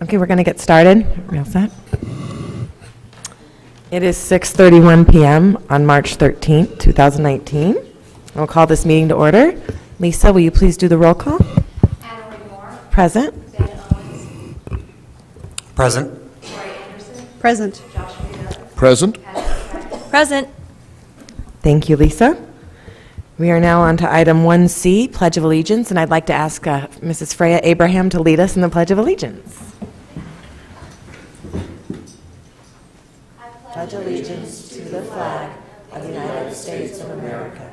Okay, we're going to get started. We all set? It is 6:31 p.m. on March 13th, 2019. I'll call this meeting to order. Lisa, will you please do the roll call? Present. Present. Present. Present. Present. Thank you, Lisa. We are now on to item 1C, Pledge of Allegiance, and I'd like to ask Mrs. Freya Abraham to lead us in the Pledge of Allegiance. I pledge allegiance to the flag of the United States of America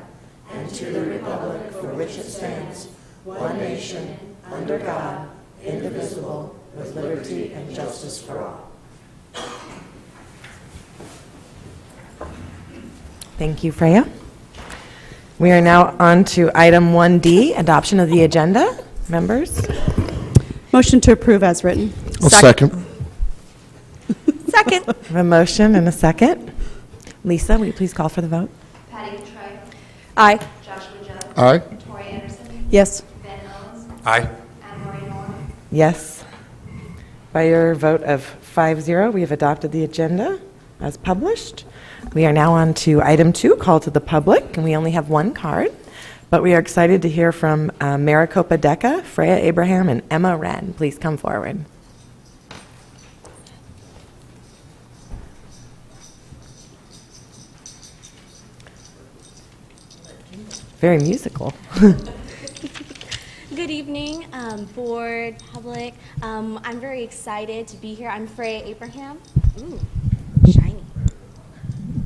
and to the republic for which it stands, one nation, under God, indivisible, with liberty and justice for all. Thank you, Freya. We are now on to item 1D, adoption of the agenda. Members? Motion to approve as written. I'll second. Second. We have a motion and a second. Lisa, will you please call for the vote? Patty Troy. Aye. Joshua Judd. Aye. Tori Anderson. Yes. Ben Owens. Aye. Anne Marie Moore. Yes. By your vote of 5-0, we have adopted the agenda as published. We are now on to item 2, call to the public, and we only have one card, but we are excited to hear from Maricopa DECA, Freya Abraham, and Emma Wren. Please come forward. Very musical. Good evening, board, public. I'm very excited to be here. I'm Freya Abraham. Ooh, shiny.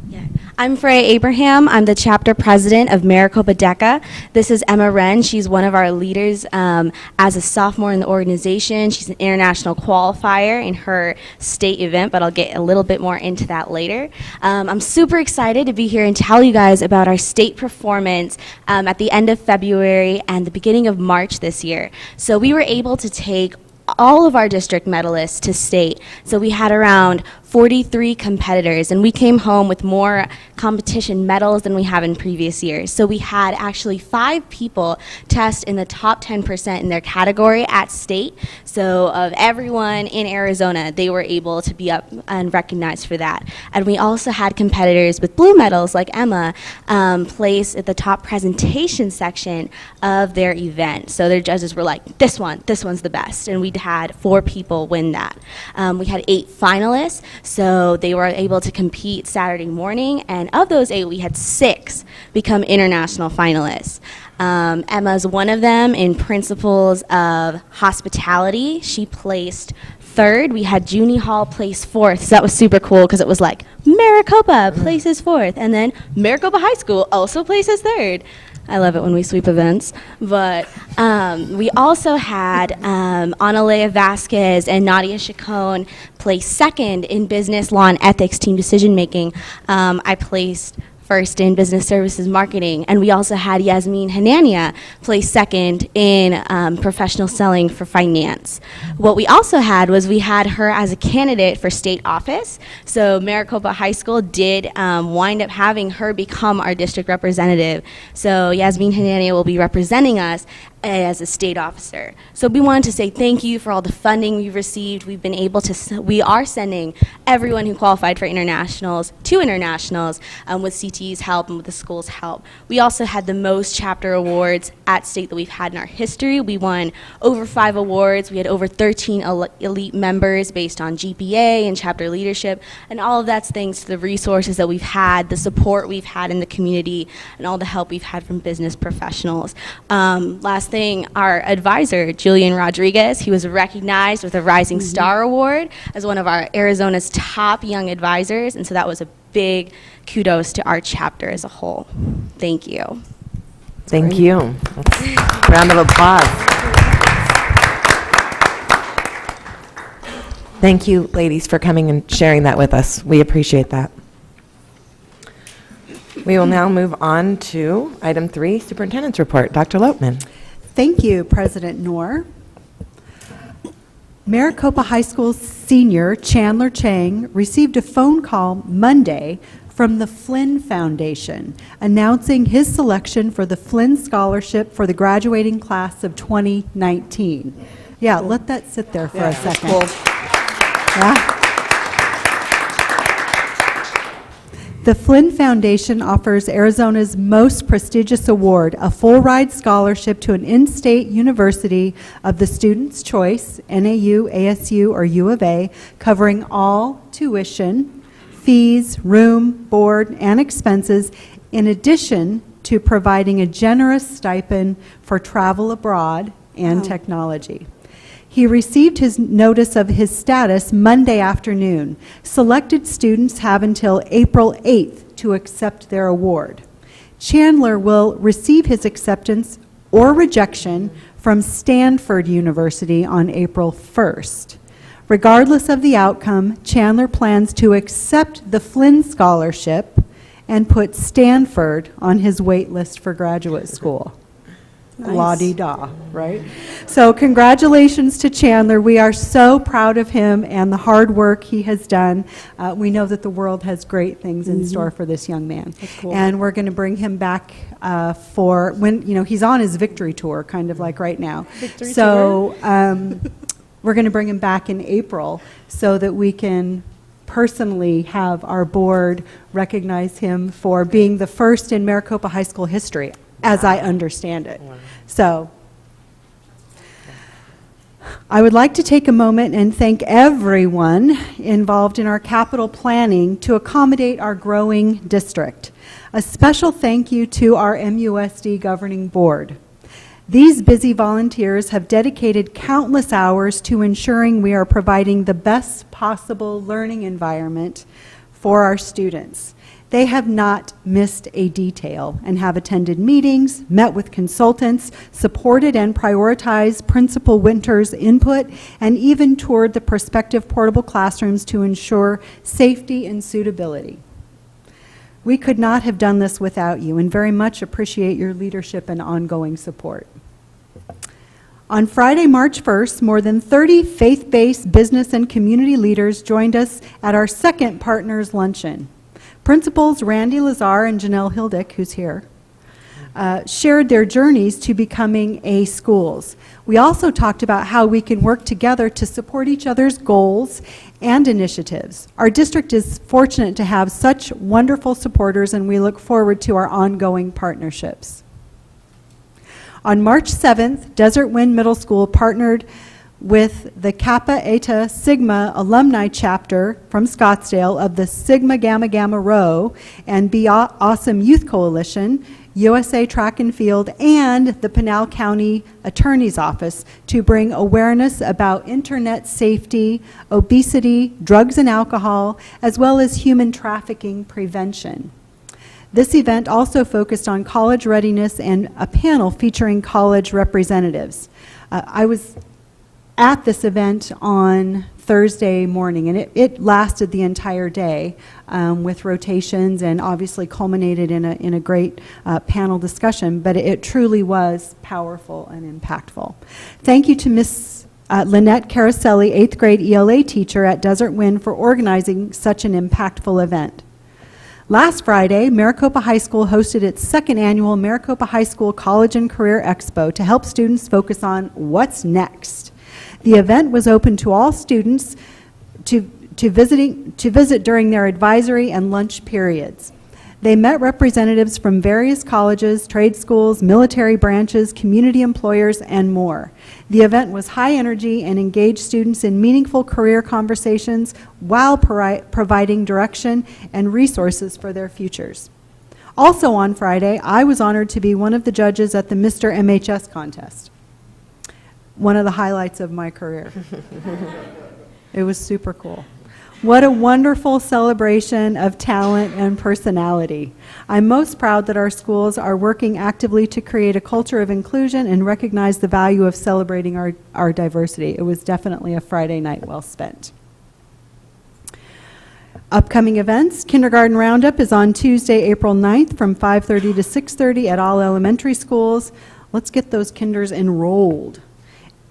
Yeah. I'm Freya Abraham. I'm the chapter president of Maricopa DECA. This is Emma Wren. She's one of our leaders as a sophomore in the organization. She's an international qualifier in her state event, but I'll get a little bit more into that later. I'm super excited to be here and tell you guys about our state performance at the end of February and the beginning of March this year. So we were able to take all of our district medalists to state. So we had around 43 competitors, and we came home with more competition medals than we have in previous years. So we had actually 5 people test in the top 10% in their category at state. So of everyone in Arizona, they were able to be up and recognized for that. And we also had competitors with blue medals like Emma place at the top presentation section of their event. So their judges were like, this one's the best. And we had 4 people win that. We had 8 finalists. So they were able to compete Saturday morning, and of those 8, we had 6 become international finalists. Emma's one of them in principles of hospitality. She placed 3rd. We had Junie Hall place 4th. So that was super cool because it was like Maricopa places 4th, and then Maricopa High School also places 3rd. I love it when we sweep events. But we also had Analea Vasquez and Nadia Chacon place 2nd in business, law, and ethics team decision making. I placed 1st in business services marketing, and we also had Yasmin Hanania place 2nd in professional selling for finance. What we also had was we had her as a candidate for state office. So Maricopa High School did wind up having her become our district representative. So Yasmin Hanania will be representing us as a state officer. So we wanted to say thank you for all the funding we've received. We've been able to, we are sending everyone who qualified for internationals to internationals with CTE's help and with the school's help. We also had the most chapter awards at state that we've had in our history. We won over 5 awards. We had over 13 elite members based on GPA and chapter leadership, and all of that's thanks to the resources that we've had, the support we've had in the community, and all the help we've had from business professionals. Last thing, our advisor, Julian Rodriguez, he was recognized with a Rising Star Award as one of our Arizona's top young advisors, and so that was a big kudos to our chapter as a whole. Thank you. Thank you. Round of applause. Thank you, ladies, for coming and sharing that with us. We appreciate that. We will now move on to item 3, Superintendent's Report. Dr. Lopman. Thank you, President Noor. Maricopa High School senior Chandler Chang received a phone call Monday from the Flynn Foundation announcing his selection for the Flynn Scholarship for the graduating class of 2019. Yeah, let that sit there for a second. Cool. Yeah. The Flynn Foundation offers Arizona's most prestigious award, a full-ride scholarship to an in-state university of the student's choice, NAU, ASU, or U of A, covering all tuition, fees, room, board, and expenses, in addition to providing a generous stipend for travel abroad and technology. He received his notice of his status Monday afternoon. Selected students have until April 8th to accept their award. Chandler will receive his acceptance or rejection from Stanford University on April 1st. Regardless of the outcome, Chandler plans to accept the Flynn Scholarship and put Stanford on his wait list for graduate school. Nice. La-di-da, right? So congratulations to Chandler. We are so proud of him and the hard work he has done. We know that the world has great things in store for this young man. cool. And we're going to bring him back for when, he's on his victory tour, kind of like right now. Victory so we're going to bring him back in April so that we can personally have our board recognize him for being the first in Maricopa High School history, as I understand it. Wow. So I would like to take a moment and thank everyone involved in our capital planning to accommodate our growing district. A special thank you to our MUSD governing board. These busy volunteers have dedicated countless hours to ensuring we are providing the best possible learning environment for our students. They have not missed a detail and have attended meetings, met with consultants, supported and prioritized Principal Winter's input, and even toured the prospective portable classrooms to ensure safety and suitability. We could not have done this without you and very much appreciate your leadership and ongoing support. On Friday, March 1st, more than 30 faith-based business and community leaders joined us at our second Partners Luncheon. Principals Randy Lazar and Janelle Hildick, who's here, shared their journeys to becoming A schools. We also talked about how we can work together to support each other's goals and initiatives. Our district is fortunate to have such wonderful supporters, and we look forward to our ongoing partnerships. On March 7th, Desert Wind Middle School partnered with the Kappa Eta Sigma alumni chapter from Scottsdale of the Sigma Gamma Gamma Rho and Be Awesome Youth Coalition, USA Track and Field, and the Pinal County Attorney's Office to bring awareness about internet safety, obesity, drugs and alcohol, as well as human trafficking prevention. This event also focused on college readiness and a panel featuring college representatives. I was at this event on Thursday morning, and it lasted the entire day with rotations and obviously culminated in a great panel discussion, but it truly was powerful and impactful. Thank you to Ms. Lynette Caraselli, 8th grade ELA teacher at Desert Wind, for organizing such an impactful event. Last Friday, Maricopa High School hosted its second annual Maricopa High School College and Career Expo to help students focus on what's next. The event was open to all students to visit during their advisory and lunch periods. They met representatives from various colleges, trade schools, military branches, community employers, and more. The event was high energy and engaged students in meaningful career conversations while providing direction and resources for their futures. Also on Friday, I was honored to be one of the judges at the Mr. MHS contest. One of the highlights of my career. It was super cool. What a wonderful celebration of talent and personality. I'm most proud that our schools are working actively to create a culture of inclusion and recognize the value of celebrating our diversity. It was definitely a Friday night well spent. Upcoming events, Kindergarten Roundup is on Tuesday, April 9th from 5:30 to 6:30 at all elementary schools. Let's get those kinders enrolled.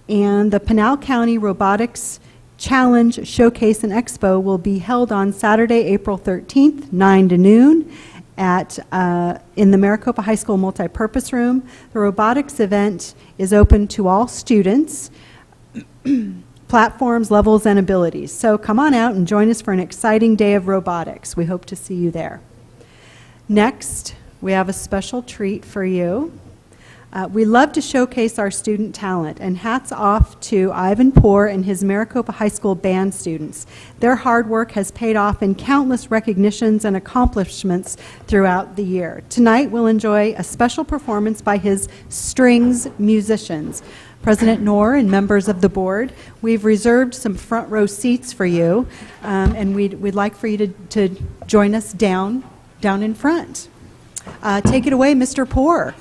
And the Pinal County Robotics Challenge Showcase and Expo will be held on Saturday, April 13th, 9 to noon in the Maricopa High School Multipurpose Room. The robotics event is open to all students. platforms, levels, and abilities. So come on out and join us for an exciting day of robotics. We hope to see you there. Next, we have a special treat for you. We love to showcase our student talent, and hats off to Ivan Poor and his Maricopa High School band students. Their hard work has paid off in countless recognitions and accomplishments throughout the year. Tonight, we'll enjoy a special performance by his strings musicians. President Knorr and members of the board, we've reserved some front row seats for you, and we'd like for you to join us down in front. Take it away, Mr. Poor.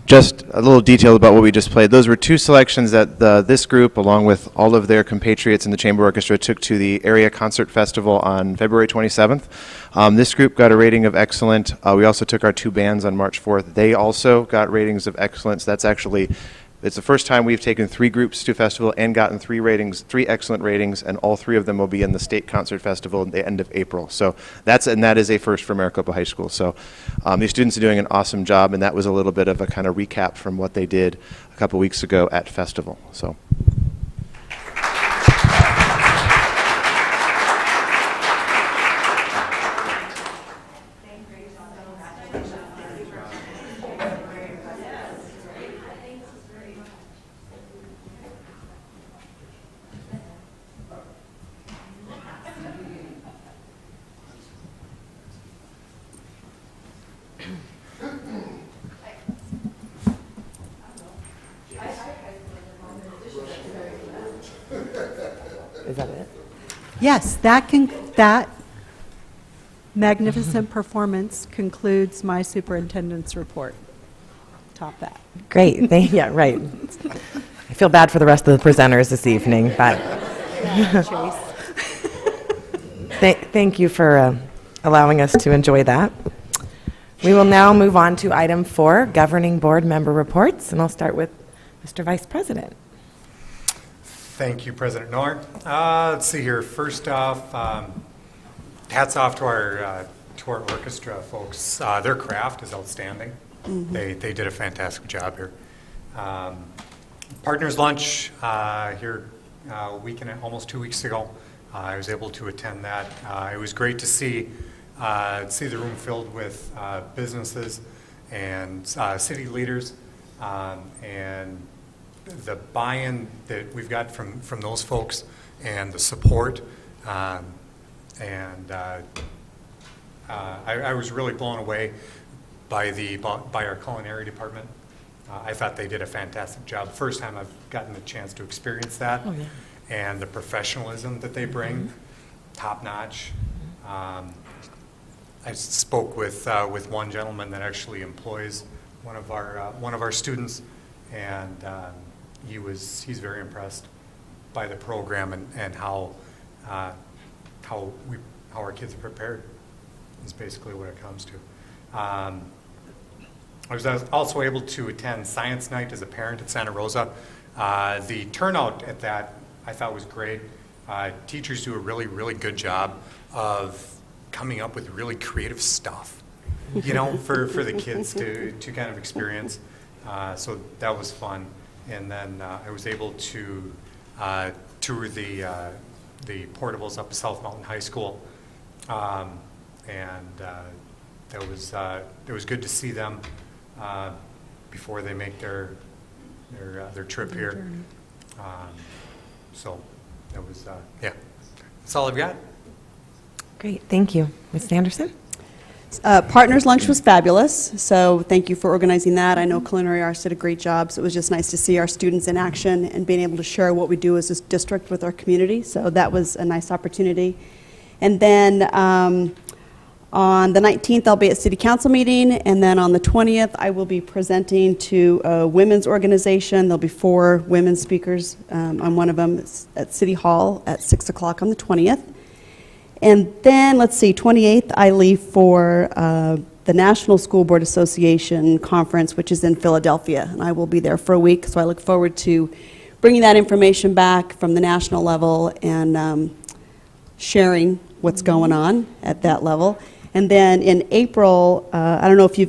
Just a little detail about what we just played. Those were two selections that this group, along with all of their compatriots in the Chamber Orchestra, took to the Area Concert Festival on February 27th. This group got a rating of excellent. We also took our two bands on March 4th. They also got ratings of excellence. That's actually, it's the first time we've taken three groups to festival and gotten three excellent ratings, and all three of them will be in the State Concert Festival at the end of April. So that is a first for Maricopa High School. So these students are doing an awesome job, and that was a little bit of a kind of recap from what they did a couple weeks ago at festival. So. Is that it? Yes, that magnificent performance concludes my superintendent's report. Top that. Great. Yeah, right. I feel bad for the rest of the presenters this evening, but thank you for allowing us to enjoy that. We will now move on to item 4, governing board member reports, and I'll start with Mr. Vice President. Thank you, President Noor. Let's see here. First off, hats off to our orchestra folks. Their craft is outstanding. They did a fantastic job here. Partners lunch here a week and almost 2 weeks ago. I was able to attend that. It was great to see the room filled with businesses and city leaders, and the buy-in that we've got from those folks and the support, I was really blown away by our culinary department. I thought they did a fantastic job. First time I've gotten the chance to experience that. Oh, yeah. And the professionalism that they bring, top notch. I spoke with one gentleman that actually employs one of our students, and he's very impressed by the program and how our kids are prepared. Is basically what it comes to. I was also able to attend Science Night as a parent at Santa Rosa. The turnout at that I thought was great. Teachers do a really, really good job of coming up with really creative stuff, for the kids to kind of experience. So that was fun. And then I was able to tour the portables up at South Mountain High School, and it was good to see them before they make their trip here. So that was that's all I've got. Great, thank you. Ms. Anderson? Partners Lunch was fabulous, so thank you for organizing that. I know Culinary Arts did a great job, so it was just nice to see our students in action and being able to share what we do as a district with our community, so that was a nice opportunity. And then on the 19th, I'll be at City Council meeting, and then on the 20th, I will be presenting to a women's organization. There'll be 4 women speakers on one of them at City Hall at 6 o'clock on the 20th. And then, let's see, 28th, I leave for the National School Board Association Conference, which is in Philadelphia, and I will be there for a week, so I look forward to bringing that information back from the national level and sharing what's going on at that level. And then in April, I don't know if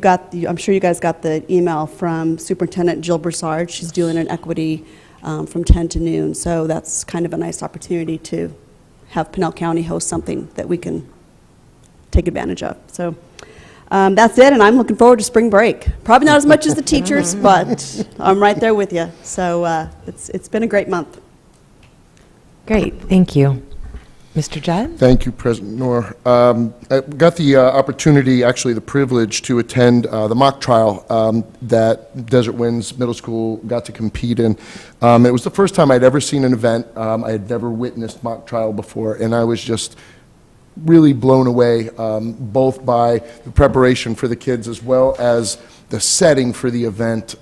I'm sure you guys got the email from Superintendent Jill Broussard. She's doing an equity from 10 to noon. So that's kind of a nice opportunity to have Pinell County host something that we can take advantage of. So that's it, and I'm looking forward to spring break. Probably not as much as the teachers, but I'm right there with you. So it's been a great month. Great, thank you. Mr. Judd? Thank you, President Noor. I got the opportunity, actually the privilege, to attend the mock trial that Desert Winds Middle School got to compete in. It was the first time I'd ever seen an event. I had never witnessed mock trial before, and I was just really blown away, both by the preparation for the kids as well as the setting for the event.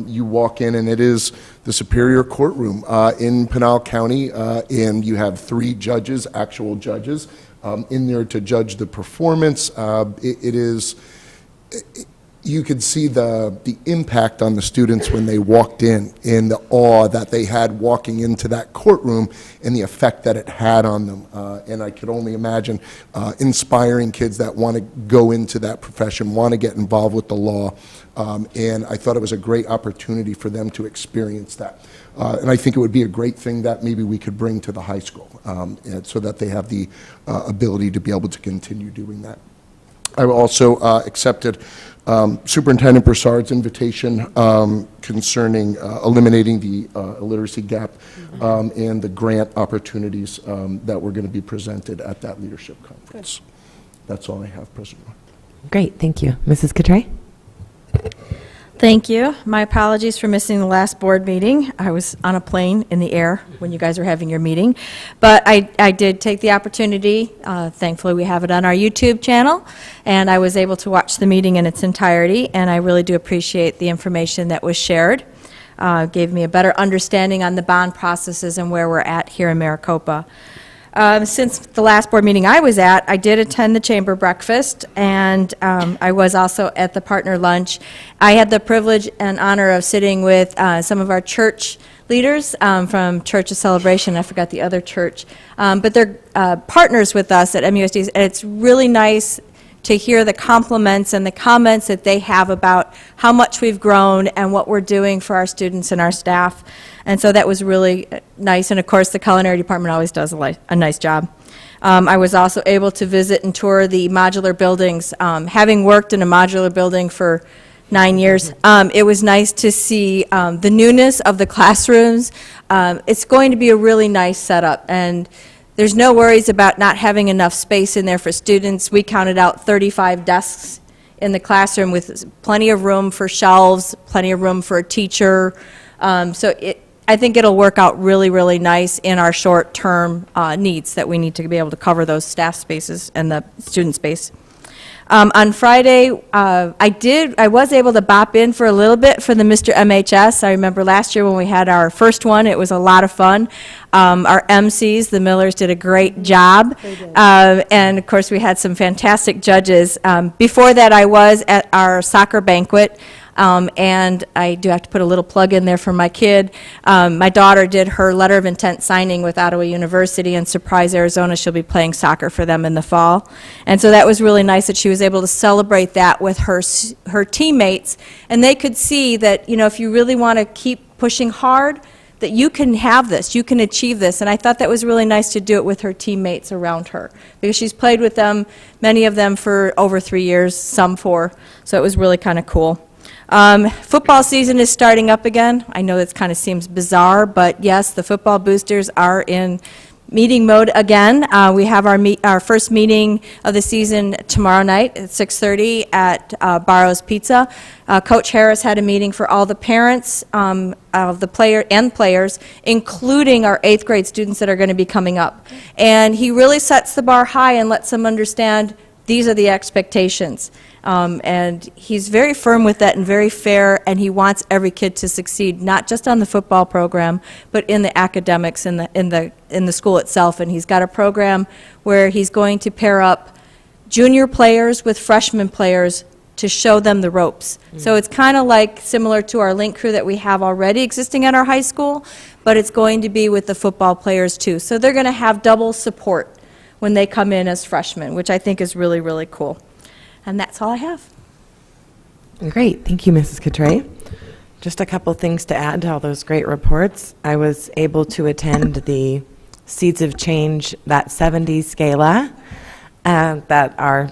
You walk in and it is the Superior Courtroom in Pinell County, and you have 3 judges, actual judges, in there to judge the performance. You could see the impact on the students when they walked in, and the awe that they had walking into that courtroom and the effect that it had on them. And I could only imagine inspiring kids that want to go into that profession, want to get involved with the law. And I thought it was a great opportunity for them to experience that. And I think it would be a great thing that maybe we could bring to the high school, and so that they have the ability to be able to continue doing that. I also accepted Superintendent Broussard's invitation concerning eliminating the illiteracy gap and the grant opportunities that were going to be presented at that leadership conference. That's all I have, President. Great, thank you. Mrs. Cotray? Thank you. My apologies for missing the last board meeting. I was on a plane in the air when you guys were having your meeting. But I did take the opportunity, thankfully we have it on our YouTube channel, and I was able to watch the meeting in its entirety, and I really do appreciate the information that was shared. Gave me a better understanding on the bond processes and where we're at here in Maricopa. Since the last board meeting I was at, I did attend the chamber breakfast, and I was also at the partner lunch. I had the privilege and honor of sitting with some of our church leaders from Church of Celebration. I forgot the other church. But they're partners with us at MUSD, and it's really nice to hear the compliments and the comments that they have about how much we've grown and what we're doing for our students and our staff. And so that was really nice. And of course, the culinary department always does a nice job. I was also able to visit and tour the modular buildings. Having worked in a modular building for 9 years, it was nice to see the newness of the classrooms. It's going to be a really nice setup, and there's no worries about not having enough space in there for students. We counted out 35 desks in the classroom with plenty of room for shelves, plenty of room for a teacher. I think it'll work out really, really nice in our short-term needs that we need to be able to cover those staff spaces and the student space. On Friday, I was able to bop in for a little bit for the Mr. MHS. I remember last year when we had our first one, it was a lot of fun. Our MCs, the Millers, did a great job. And of course, we had some fantastic judges. Before that, I was at our soccer banquet. And I do have to put a little plug in there for my kid. My daughter did her letter of intent signing with Ottawa University, and Surprise, Arizona. She'll be playing soccer for them in the fall. And so that was really nice that she was able to celebrate that with her teammates. And they could see that, you know, if you really want to keep pushing hard, that you can have this, you can achieve this. And I thought that was really nice to do it with her teammates around her, because she's played with them, many of them for over 3 years, some 4. So it was really kind of cool. Football season is starting up again. I know that kind of seems bizarre, but yes, the football boosters are in meeting mode again. We have our first meeting of the season tomorrow night at 6:30 at Barrow's Pizza. Coach Harris had a meeting for all the parents of the players, including our 8th grade students that are going to be coming up. And he really sets the bar high and lets them understand these are the expectations. And he's very firm with that and very fair, and he wants every kid to succeed, not just on the football program, but in the academics in the school itself. And he's got a program where he's going to pair up junior players with freshman players to show them the ropes. So it's kind of like similar to our link crew that we have already existing at our high school, but it's going to be with the football players too. So they're going to have double support when they come in as freshmen, which I think is really, really cool. And that's all I have. Great, thank you, Mrs. Cotray. Just a couple things to add to all those great reports. I was able to attend the Seeds of Change, that 70s gala that our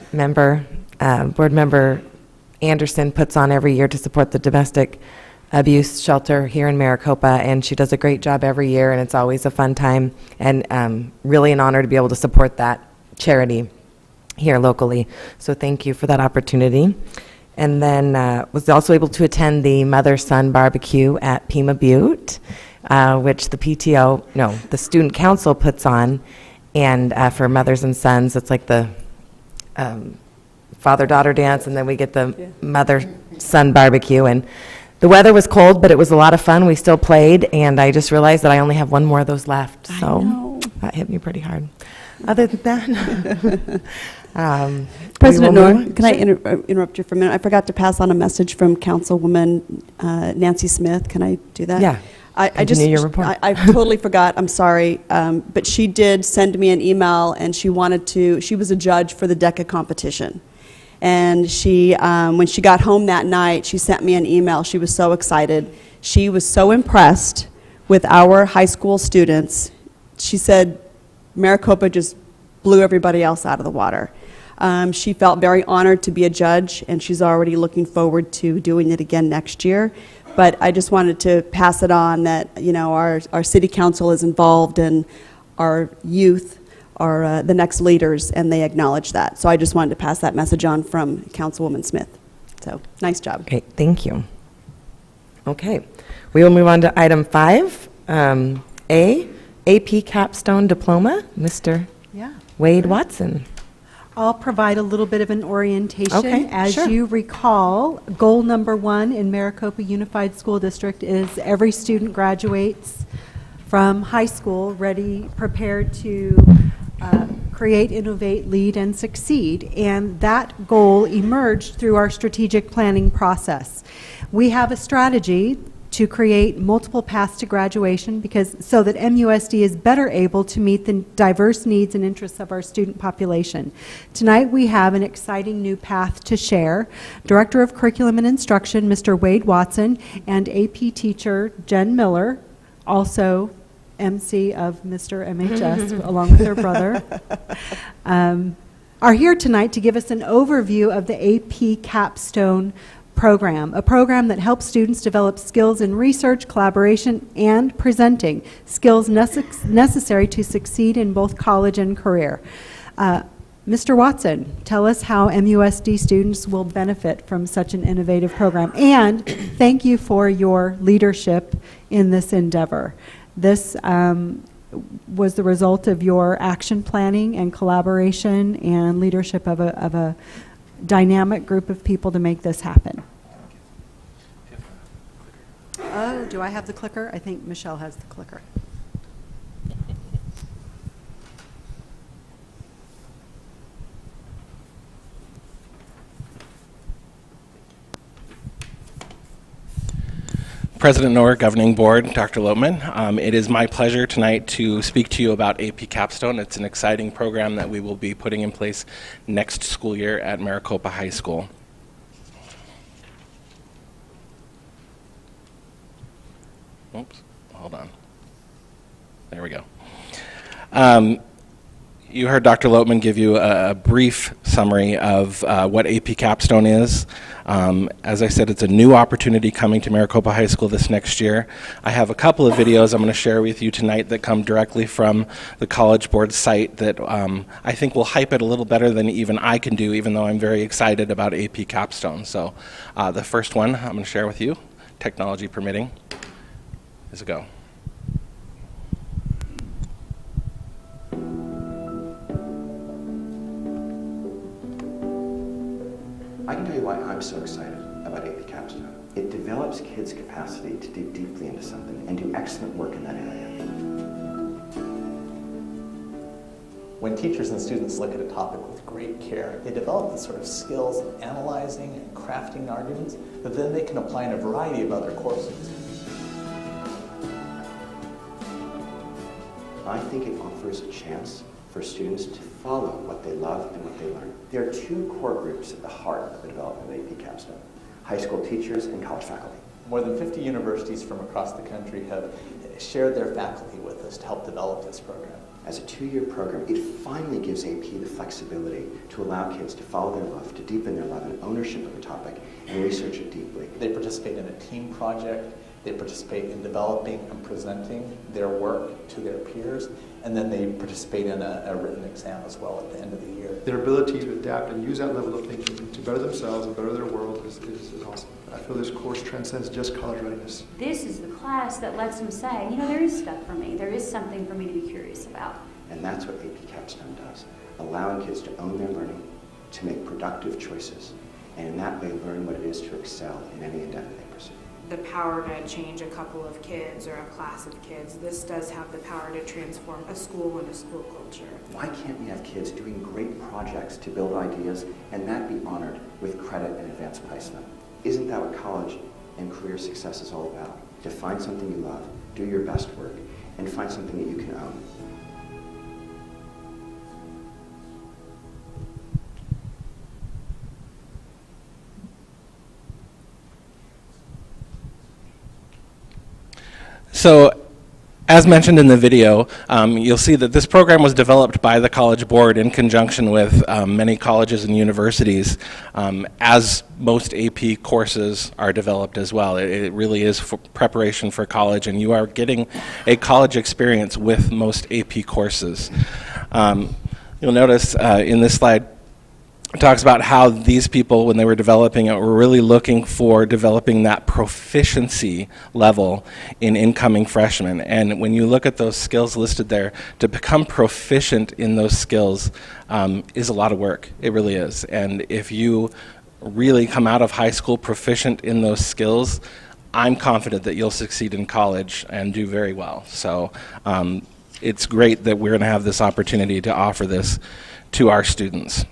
board member Anderson puts on every year to support the domestic abuse shelter here in Maricopa, and she does a great job every year, and it's always a fun time, and really an honor to be able to support that charity here locally. So thank you for that opportunity. And then was also able to attend the mother-son barbecue at Pima Butte, which the student council puts on, and for mothers and sons, it's like the father-daughter dance, and then we get the mother-son barbecue. And the weather was cold, but it was a lot of fun. We still played, and I just realized that I only have one more of those left, so that hit me pretty hard. Other than that, President Noor, can I interrupt you for a minute? I forgot to pass on a message from Councilwoman Nancy Smith. Can I do that? Yeah. Continue your report. I totally forgot. I'm sorry. But she did send me an email, and she was a judge for the DECA competition. And she, when she got home that night, she sent me an email. She was so excited. She was so impressed with our high school students. She said Maricopa just blew everybody else out of the water. She felt very honored to be a judge, and she's already looking forward to doing it again next year. But I just wanted to pass it on that, our city council is involved, and our youth are the next leaders, and they acknowledge that. So I just wanted to pass that message on from Councilwoman Smith. So nice job. Okay, thank you. Okay, we will move on to item 5, AP Capstone Diploma, Mr. Wade Watson. I'll provide a little bit of an orientation. Okay, As sure. you recall, goal number 1 in Maricopa Unified School District is every student graduates from high school ready, prepared to create, innovate, lead, and succeed. And that goal emerged through our strategic planning process. We have a strategy to create multiple paths to graduation so that MUSD is better able to meet the diverse needs and interests of our student population. Tonight we have an exciting new path to share. Director of Curriculum and Instruction, Mr. Wade Watson, and AP teacher Jen Miller, also MC of Mr. MHS, along with their brother, are here tonight to give us an overview of the AP Capstone program, a program that helps students develop skills in research, collaboration, and presenting, skills necessary to succeed in both college and career. Mr. Watson, tell us how MUSD students will benefit from such an innovative program, and thank you for your leadership in this endeavor. This was the result of your action planning and collaboration and leadership of a dynamic group of people to make this happen. Oh, do I have the clicker? I think Michelle has the clicker. President Noor, Governing Board, Dr. Lotman, it is my pleasure tonight to speak to you about AP Capstone. It's an exciting program that we will be putting in place next school year at Maricopa High School. Oops, hold on. There we go. You heard Dr. Lotman give you a brief summary of what AP Capstone is. As I said, it's a new opportunity coming to Maricopa High School this next year. I have a couple of videos I'm going to share with you tonight that come directly from the College Board site that I think will hype it a little better than even I can do, even though I'm very excited about AP Capstone. So the first one I'm going to share with you, technology permitting, is a go. I can tell you why I'm so excited about AP Capstone. It develops kids' capacity to dig deeply into something and do excellent work in that area. When teachers and students look at a topic with great care, they develop the sort of skills of analyzing and crafting arguments that then they can apply in a variety of other courses. I think it offers a chance for students to follow what they love and what they learn. There are two core groups at the heart of the development of AP Capstone: high school teachers and college faculty. More than 50 universities from across the country have shared their faculty with us to help develop this program. As a 2-year program, it finally gives AP the flexibility to allow kids to follow their love, to deepen their love and ownership of a topic, and research it deeply. They participate in a team project, they participate in developing and presenting their work to their peers, and then they participate in a written exam as well at the end of the year. Their ability to adapt and use that level of thinking to better themselves and better their world is awesome. I feel this course transcends just college readiness. This is the class that lets them say, you know, there is stuff for me. There is something for me to be curious about. And that's what AP Capstone does, allowing kids to own their learning, to make productive choices, and in that way learn what it is to excel in any endeavor they pursue. The power to change a couple of kids or a class of kids. This does have the power to transform a school and a school culture. Why can't we have kids doing great projects to build ideas and that be honored with credit and advanced placement? Isn't that what college and career success is all about? To find something you love, do your best work, and find something that you can own. So, as mentioned in the video, you'll see that this program was developed by the College Board in conjunction with many colleges and universities, as most AP courses are developed as well. It really is for preparation for college, and you are getting a college experience with most AP courses. You'll notice in this slide, it talks about how these people, when they were developing it, were really looking for developing that proficiency level in incoming freshmen. And when you look at those skills listed there, to become proficient in those skills is a lot of work. It really is. And if you really come out of high school proficient in those skills, I'm confident that you'll succeed in college and do very well. So it's great that we're going to have this opportunity to offer this to our students.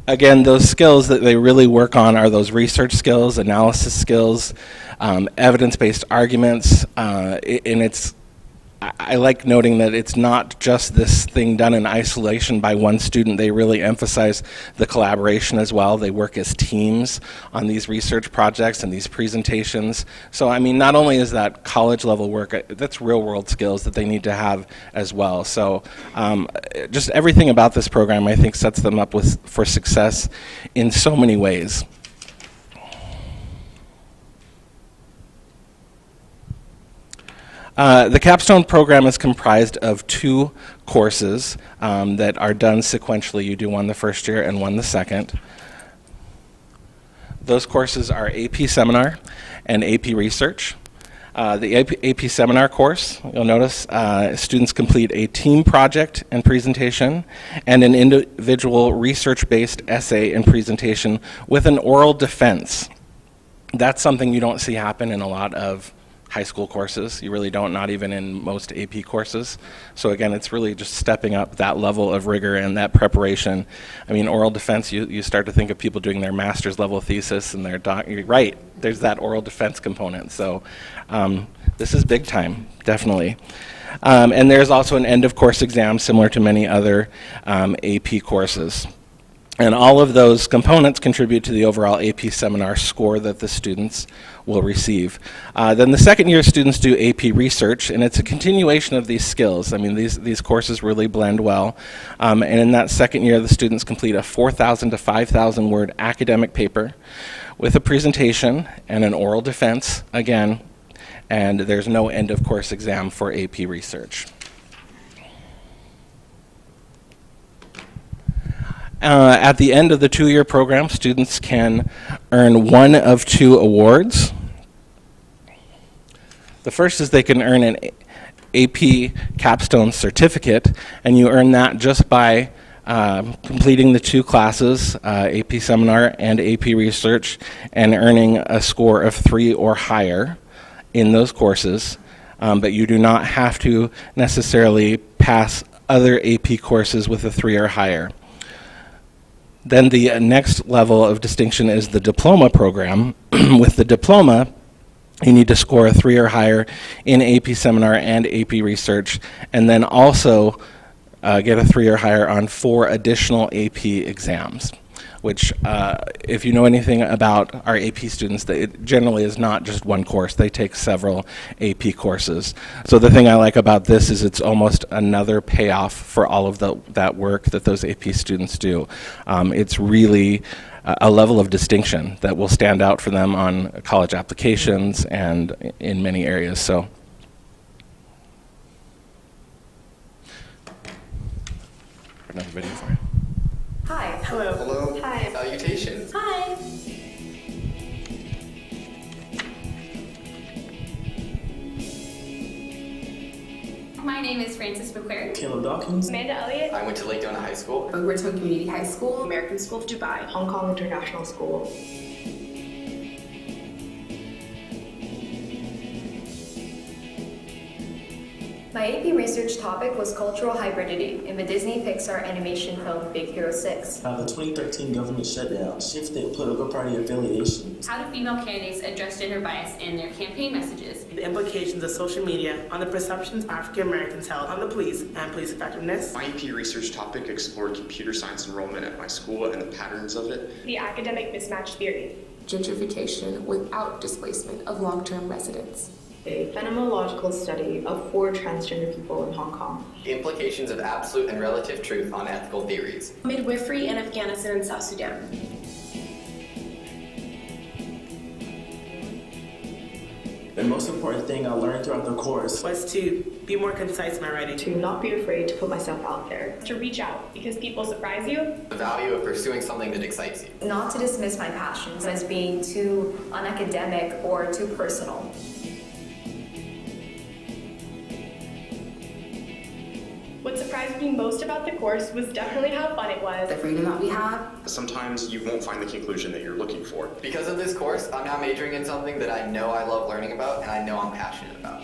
Again, those skills that they really work on are those research skills, analysis skills, evidence-based arguments, and I like noting that it's not just this thing done in isolation by one student. They really emphasize the collaboration as well. They work as teams on these research projects and these presentations. So, I mean, not only is that college level work, that's real world skills that they need to have as well. So, just everything about this program, I think, sets them up for success in so many ways. The capstone program is comprised of 2 courses that are done sequentially. You do one the first year and one the second. Those courses are AP Seminar and AP Research. The AP Seminar course, you'll notice students complete a team project and presentation and an individual research-based essay and presentation with an oral defense. That's something you don't see happen in a lot of high school courses. You really don't, not even in most AP courses. So again, it's really just stepping up that level of rigor and that preparation. I mean, oral defense, you start to think of people doing their master's level thesis and their you're right, there's that oral defense component. So this is big time, definitely. And there's also an end of course exam similar to many other AP courses. And all of those components contribute to the overall AP Seminar score that the students will receive. Then the second year students do AP Research, and it's a continuation of these skills. I mean, these courses really blend well. And in that second year, the students complete a 4,000 to 5,000 word academic paper with a presentation and an oral defense, again, and there's no end of course exam for AP Research. At the end of the 2-year program, students can earn one of 2 awards. The first is they can earn an AP Capstone certificate, and you earn that just by completing the 2 classes, AP Seminar and AP Research, and earning a score of 3 or higher in those courses. But you do not have to necessarily pass other AP courses with a 3 or higher. Then the next level of distinction is the diploma program. With the diploma, you need to score a 3 or higher in AP Seminar and AP Research, and then also get a 3 or higher on 4 additional AP exams. which if you know anything about our AP students, it generally is not just one course. They take several AP courses. So the thing I like about this is it's almost another payoff for all of that work that those AP students do. It's really a level of distinction that will stand out for them on college applications and in many areas. So. Another video for you. Hi. Hello. Hello. Hi. Salutations. Hi. My name is Frances McQuarrie. Caleb Dawkins. Amanda Elliott. I went to Lake Dona High School. Boca Raton Community High School. American School of Dubai, Hong Kong International School. My AP research topic was cultural hybridity in the Disney Pixar animation film Big Hero 6. How the 2013 government shutdown shifted political party affiliations. How do female candidates address gender bias in their campaign messages? The implications of social media on the perceptions African Americans held on the police and police effectiveness. My AP research topic explored computer science enrollment at my school and the patterns of it. The academic mismatch theory. Gentrification without displacement of long-term residents. A phenomenological study of 4 transgender people in Hong Kong. Implications of absolute and relative truth on ethical theories. Midwifery in Afghanistan and South Sudan. The most important thing I learned throughout the course Was to be more concise in my writing. To not be afraid to put myself out there. To reach out because people surprise you. the value of pursuing something that excites you. Not to dismiss my passions as being too unacademic or too personal. What surprised me most about the course was definitely how fun it was. The freedom that we have. Sometimes you won't find the conclusion that you're looking for. Because of this course, I'm now majoring in something that I know I love learning about and I know I'm passionate about.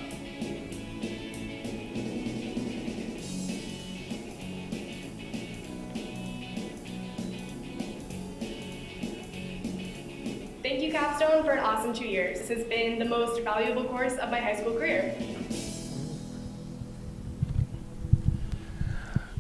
Thank you, Capstone, for an awesome 2 years. This has been the most valuable course of my high school career.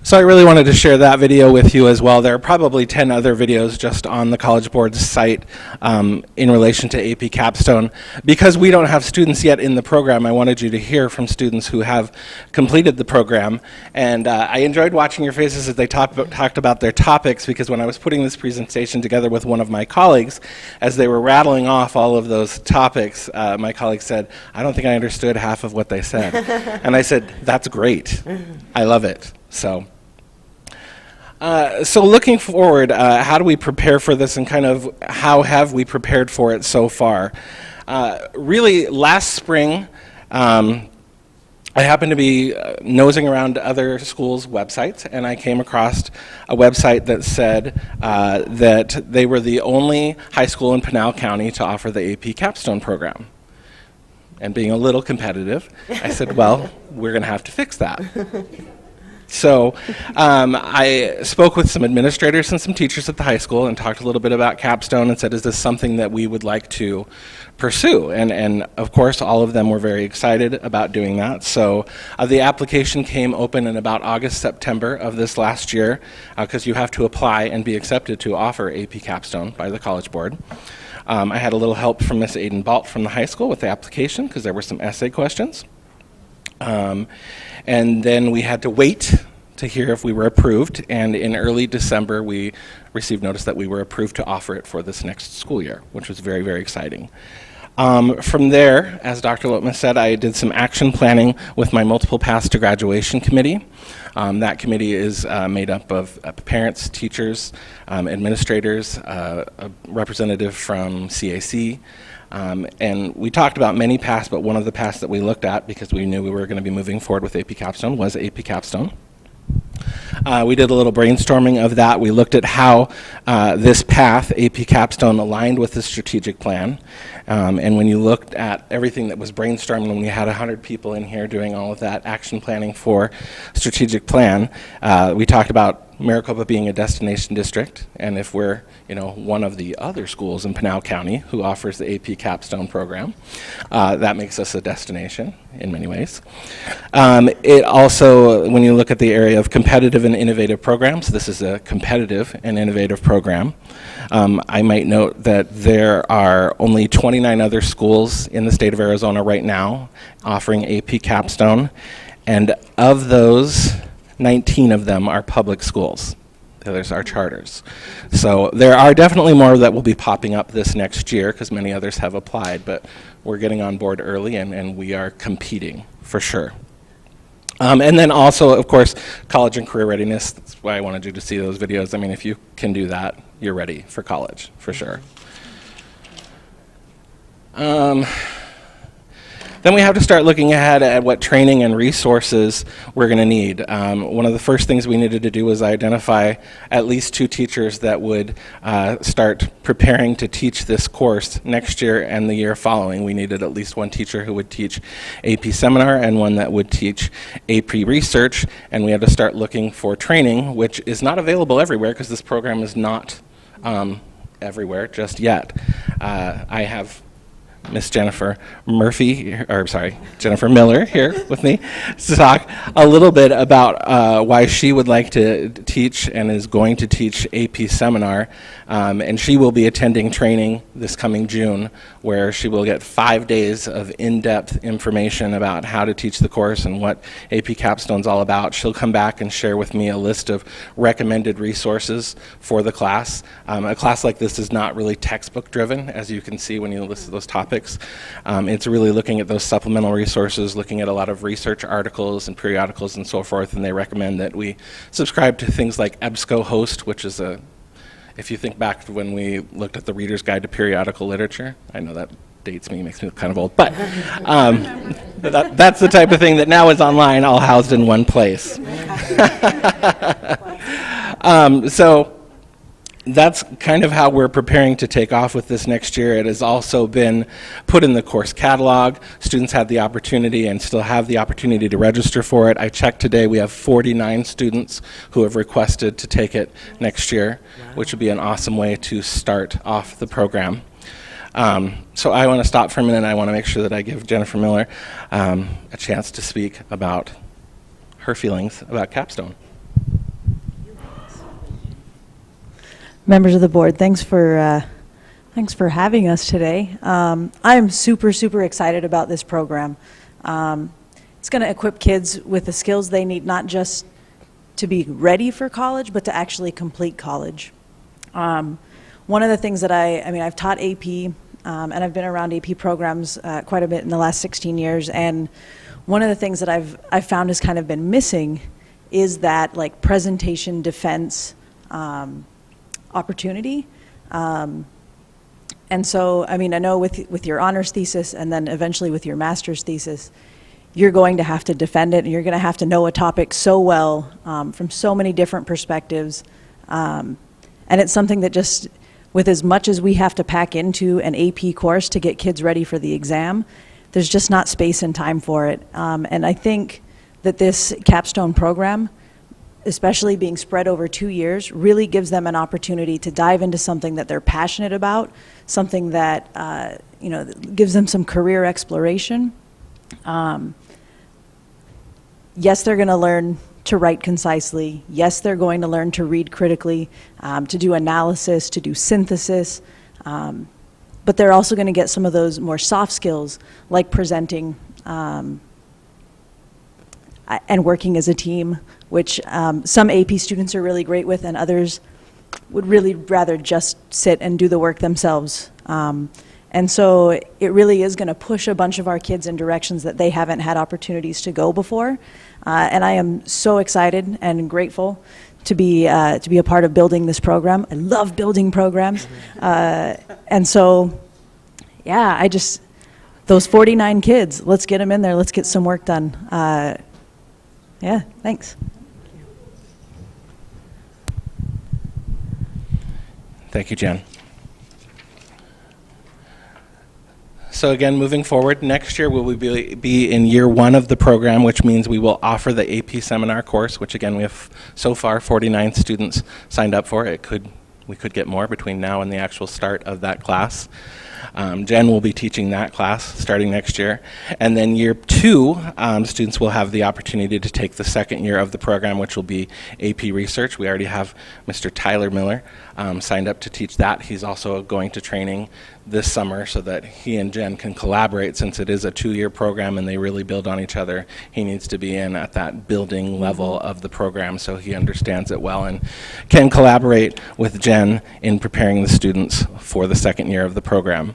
So I really wanted to share that video with you as well. There are probably 10 other videos just on the College Board's site in relation to AP Capstone. Because we don't have students yet in the program, I wanted you to hear from students who have completed the program. And I enjoyed watching your faces as they talked about their topics, because when I was putting this presentation together with one of my colleagues, as they were rattling off all of those topics, my colleague said, "I don't think I understood half of what they said." And I said, "That's great. I love it." So looking forward, how do we prepare for this, and kind of how have we prepared for it so far? Really, last spring, I happened to be nosing around other schools' websites, and I came across a website that said that they were the only high school in Pinal County to offer the AP Capstone program. And being a little competitive, I said, well, we're going to have to fix that. So I spoke with some administrators and some teachers at the high school and talked a little bit about Capstone and said, is this something that we would like to pursue? And of course, all of them were very excited about doing that. So the application came open in about August, September of this last year, because you have to apply and be accepted to offer AP Capstone by the College Board. I had a little help from Miss Aiden Balt from the high school with the application, because there were some essay questions. And then we had to wait to hear if we were approved, and in early December we received notice that we were approved to offer it for this next school year, which was very, very exciting. From there, as Dr. Lotman said, I did some action planning with my multiple paths to graduation committee. That committee is made up of parents, teachers, administrators, a representative from CAC, and we talked about many paths, but one of the paths that we looked at, because we knew we were going to be moving forward with AP Capstone, was AP Capstone. We did a little brainstorming of that. We looked at how this path, AP Capstone, aligned with the strategic plan. And when you looked at everything that was brainstormed when we had 100 people in here doing all of that action planning for strategic plan, we talked about Maricopa being a destination district, and if we're one of the other schools in Pinal County who offers the AP Capstone program, that makes us a destination in many ways. It also, when you look at the area of competitive and innovative programs, this is a competitive and innovative program. I might note that there are only 29 other schools in the state of Arizona right now offering AP Capstone, and of those, 19 of them are public schools. The others are charters. So there are definitely more that will be popping up this next year because many others have applied, but we're getting on board early and we are competing for sure. And then also, of course, college and career readiness. That's why I wanted you to see those videos. I mean, if you can do that, you're ready for college, for sure. Then we have to start looking ahead at what training and resources we're going to need. One of the first things we needed to do was identify at least 2 teachers that would start preparing to teach this course next year and the year following. We needed at least 1 teacher who would teach AP Seminar and 1 that would teach AP Research, and we had to start looking for training, which is not available everywhere because this program is not everywhere just yet. I have Miss Jennifer Miller here with me to talk a little bit about why she would like to teach and is going to teach AP Seminar, and she will be attending training this coming June where she will get 5 days of in-depth information about how to teach the course and what AP Capstone's all about. She'll come back and share with me a list of recommended resources for the class. A class like this is not really textbook driven, as you can see when you list those topics. It's really looking at those supplemental resources, looking at a lot of research articles and periodicals and so forth, and they recommend that we subscribe to things like EBSCOhost, which is if you think back to when we looked at the Reader's Guide to Periodical Literature, I know that dates me, makes me look kind of old, but that's the type of thing that now is online, all housed in one place. So that's kind of how we're preparing to take off with this next year. It has also been put in the course catalog. Students had the opportunity and still have the opportunity to register for it. I checked today, we have 49 students who have requested to take it next year, which would be an awesome way to start off the program. So I want to stop for a minute and I want to make sure that I give Jennifer Miller a chance to speak about her feelings about Capstone. Members of the board, thanks for having us today. I'm super excited about this program. It's going to equip kids with the skills they need, not just to be ready for college, but to actually complete college. One of the things that I've taught AP, and I've been around AP programs quite a bit in the last 16 years, and one of the things that I've found has kind of been missing is that like presentation defense opportunity. And so, I know with your honors thesis and then eventually with your master's thesis, you're going to have to defend it and you're going to have to know a topic so well from so many different perspectives. And it's something that just, with as much as we have to pack into an AP course to get kids ready for the exam, there's just not space and time for it. And I think that this capstone program, especially being spread over 2 years, really gives them an opportunity to dive into something that they're passionate about, something that gives them some career exploration. Yes, they're going to learn to write concisely. Yes, they're going to learn to read critically, to do analysis, to do synthesis. But they're also going to get some of those more soft skills like presenting and working as a team, which some AP students are really great with and others would really rather just sit and do the work themselves. And so it really is going to push a bunch of our kids in directions that they haven't had opportunities to go before. And I am so excited and grateful to be a part of building this program. I love building programs. And so, yeah, those 49 kids, let's get them in there. Let's get some work done. Yeah, thanks. Thank you, Jen. So again, moving forward, next year we will be in year 1 of the program, which means we will offer the AP seminar course, which again we have so far 49 students signed up for. We could get more between now and the actual start of that class. Jen will be teaching that class starting next year. And then year 2, students will have the opportunity to take the second year of the program, which will be AP Research. We already have Mr. Tyler Miller signed up to teach that. He's also going to training this summer so that he and Jen can collaborate. Since it is a 2-year program and they really build on each other, he needs to be in at that building level of the program so he understands it well and can collaborate with Jen in preparing the students for the second year of the program.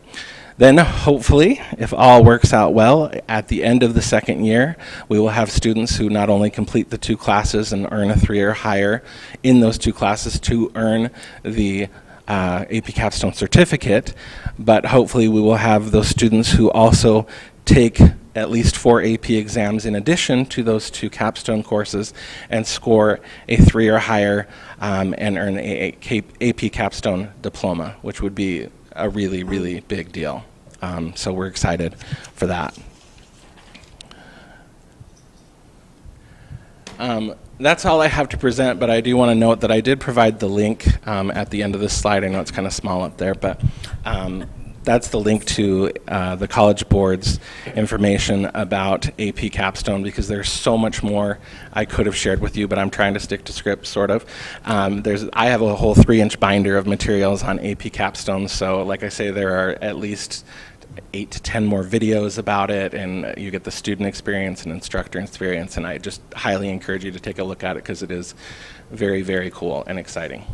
Then hopefully, if all works out well, at the end of the second year, we will have students who not only complete the 2 classes and earn a 3 or higher in those 2 classes to earn the AP Capstone certificate, but hopefully we will have those students who also take at least 4 AP exams in addition to those 2 capstone courses and score a 3 or higher and earn a AP Capstone diploma, which would be a really, really big deal. So we're excited for that. That's all I have to present, but I do want to note that I did provide the link at the end of this slide. I know it's kind of small up there, but that's the link to the College Board's information about AP Capstone, because there's so much more I could have shared with you, but I'm trying to stick to script, sort of. I have a whole 3-inch binder of materials on AP Capstone, so like I say, there are at least 8 to 10 more videos about it, and you get the student experience and instructor experience, and I just highly encourage you to take a look at it because it is very, very cool and exciting.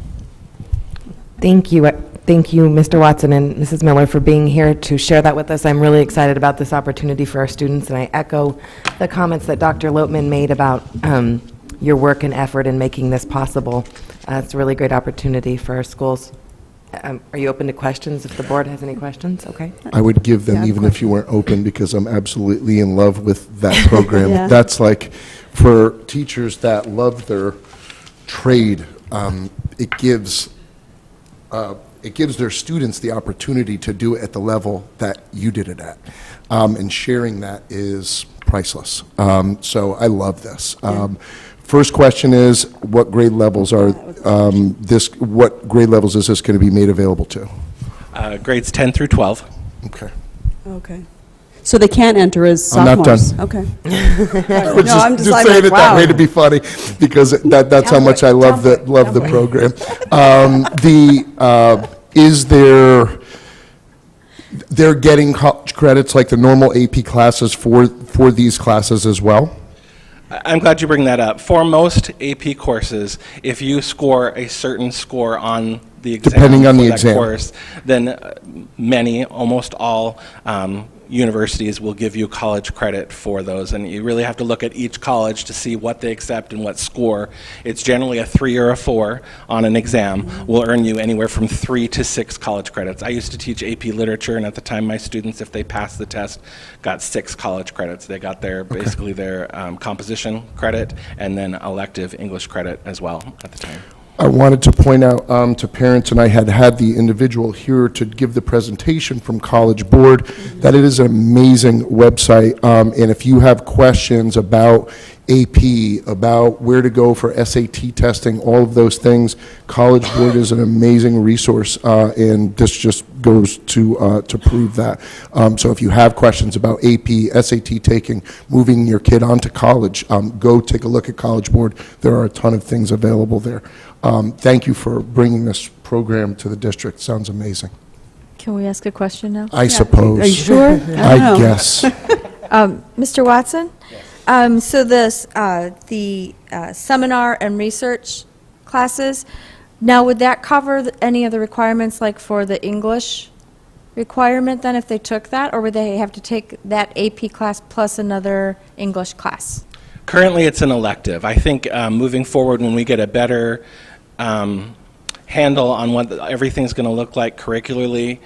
Thank you. Thank you, Mr. Watson and Mrs. Miller, for being here to share that with us. I'm really excited about this opportunity for our students, and I echo the comments that Dr. Lotman made about your work and effort in making this possible. It's a really great opportunity for our schools. Are you open to questions if the board has any questions? Okay. I would give them even if you weren't open, because I'm absolutely in love with that program. Yeah. That's like, for teachers that love their trade, it gives their students the opportunity to do it at the level that you did it at. And sharing that is priceless. So I love this. First question is, what grade levels are what grade levels is this going to be made available to? Grades 10 through 12. Okay. Okay. So they can't enter as I'm not sophomores? done. Okay. I was I'm just like, saying it wow. that way to be funny, because that's how much I love the program. Is they're getting college credits like the normal AP classes for these classes as well? I'm glad you bring that up. For most AP courses, if you score a certain score on the exam, Depending on for the that exam. course, then almost all universities will give you college credit for those, and you really have to look at each college to see what they accept and what score. It's generally a 3 or a 4 on an exam will earn you anywhere from 3 to 6 college credits. I used to teach AP Literature, and at the time my students, if they passed the test, got 6 college credits. They got basically their composition credit and then elective English credit as well at the time. I wanted to point out to parents, and I had the individual here to give the presentation from College Board, that it is an amazing website. And if you have questions about AP, about where to go for SAT testing, all of those things, College Board is an amazing resource, and this just goes to prove that. So if you have questions about AP, SAT taking, moving your kid on to college, go take a look at College Board. There are a ton of things available there. Thank you for bringing this program to the district. Sounds amazing. Can we ask a question now? I suppose. Are you sure? I guess. Mr. Watson? So this, the seminar and research classes, now would that cover any of the requirements, like for the English requirement then, if they took that, or would they have to take that AP class plus another English class? Currently, it's an elective. I think moving forward, when we get a better handle on what everything's going to look like curricularly,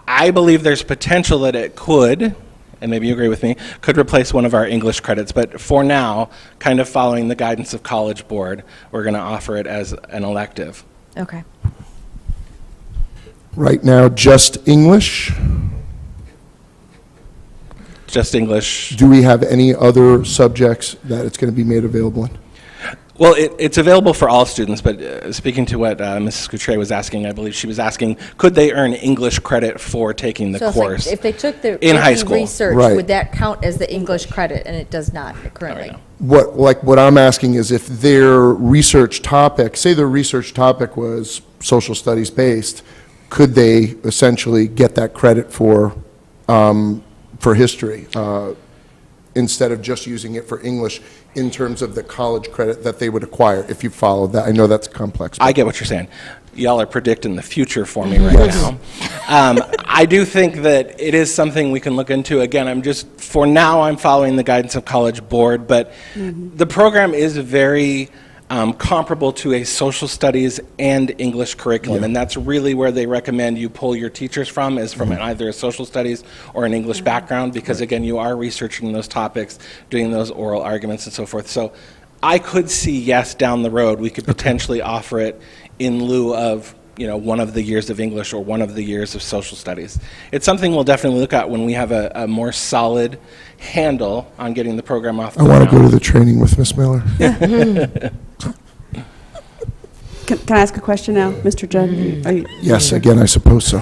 I believe there's potential that it could, and maybe you agree with me, could replace one of our English credits. But for now, kind of following the guidance of College Board, we're going to offer it as an elective. Okay. Right now, just English? just English. Do we have any other subjects that it's going to be made available in? Well, it's available for all students, but speaking to what Mrs. Coutre was asking, I believe she was asking, could they earn English credit for taking the course if they took the in high school? research, Right. would that count as the English credit? And it does not currently. What I'm asking is if their research topic, say their research topic was social studies based, could they essentially get that credit for history instead of just using it for English in terms of the college credit that they would acquire, if you follow that? I know that's complex. I get what you're saying. Y'all are predicting the future for me right now. I do think that it is something we can look into. Again, for now, I'm following the guidance of College Board, but the program is very comparable to a social studies and English curriculum, and that's really where they recommend you pull your teachers from, is from either a social studies or an English background, because again, you are researching those topics, doing those oral arguments and so forth. So I could see, yes, down the road, we could potentially offer it in lieu of, one of the years of English or one of the years of social studies. It's something we'll definitely look at when we have a more solid handle on getting the program off the ground. I want to go to the training with Ms. Miller. Can I ask a question now, Mr. Judd? Yes, again, I suppose so.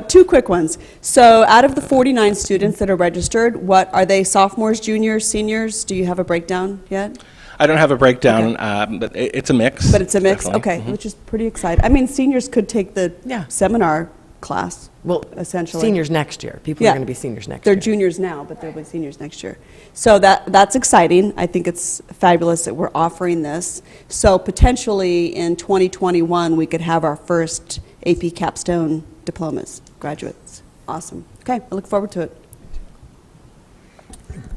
2 quick ones. So out of the 49 students that are registered, what are they, sophomores, juniors, seniors? Do you have a breakdown yet? I don't have a breakdown, but it's a mix. But it's a mix? Definitely. Okay, which is pretty exciting. I mean, seniors could take the seminar class, essentially. Seniors next year. People are going to be seniors next year. They're juniors now, but they'll be seniors next year. So that's exciting. I think it's fabulous that we're offering this. So potentially in 2021, we could have our first AP capstone diplomas, graduates. Awesome. Okay, I look forward to it.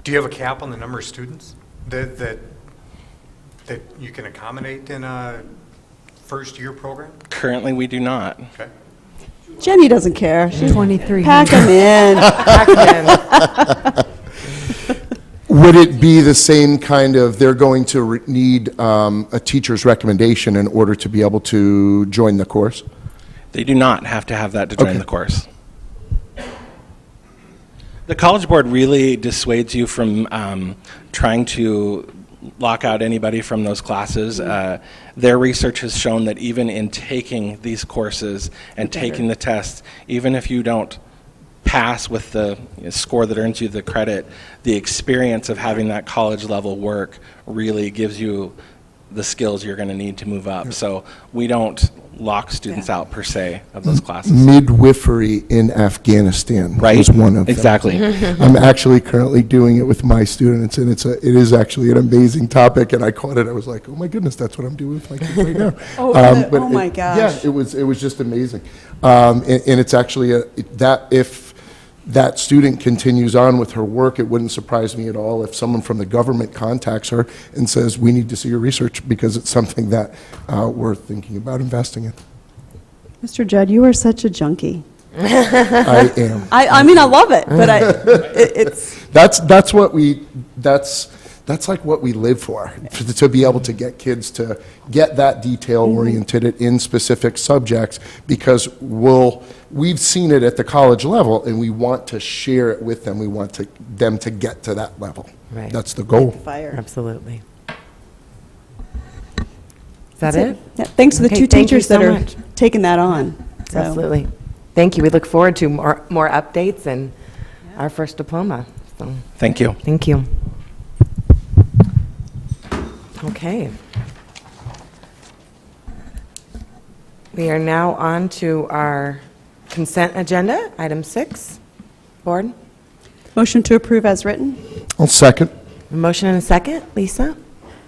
Do you have a cap on the number of students that you can accommodate in a first-year program? Currently, we do not. Okay. Jenny doesn't care. She's 23. Pack them in. Pack 'em in. Would it be the same kind of, they're going to need a teacher's recommendation in order to be able to join the course? They do not have to have that to join the course. The College Board really dissuades you from trying to lock out anybody from those classes. Their research has shown that even in taking these courses and taking the tests, even if you don't pass with the score that earns you the credit, the experience of having that college level work really gives you the skills you're going to need to move up. So we don't lock students out per se of those classes. Midwifery in Afghanistan was one of them. Exactly. I'm actually currently doing it with my students, and it is actually an amazing topic, and I caught it. I was like, oh my goodness, that's what I'm doing with my kids right now. Oh my gosh. Yeah, it was just amazing. And it's actually if that student continues on with her work, it wouldn't surprise me at all if someone from the government contacts her and says, we need to see your research, because it's something that we're thinking about investing in. Mr. Judd, you are such a junkie. I am. I mean, I love it, but it's... That's like what we live for, to be able to get kids to get that detail-oriented in specific subjects, because we've seen it at the college level, and we want to share it with them. We want them to get to that level. Right. That's the goal. Fire. Absolutely. Is that That's it? Yeah, thanks to the Okay, 2 thank you teachers that so are much. taking that on. So. Absolutely. Thank you. We look forward to more updates and our first diploma. So, Thank you. thank you. Okay. We are now on to our consent agenda, item 6. Board? Motion to approve as written. I'll second. A motion and a second. Lisa?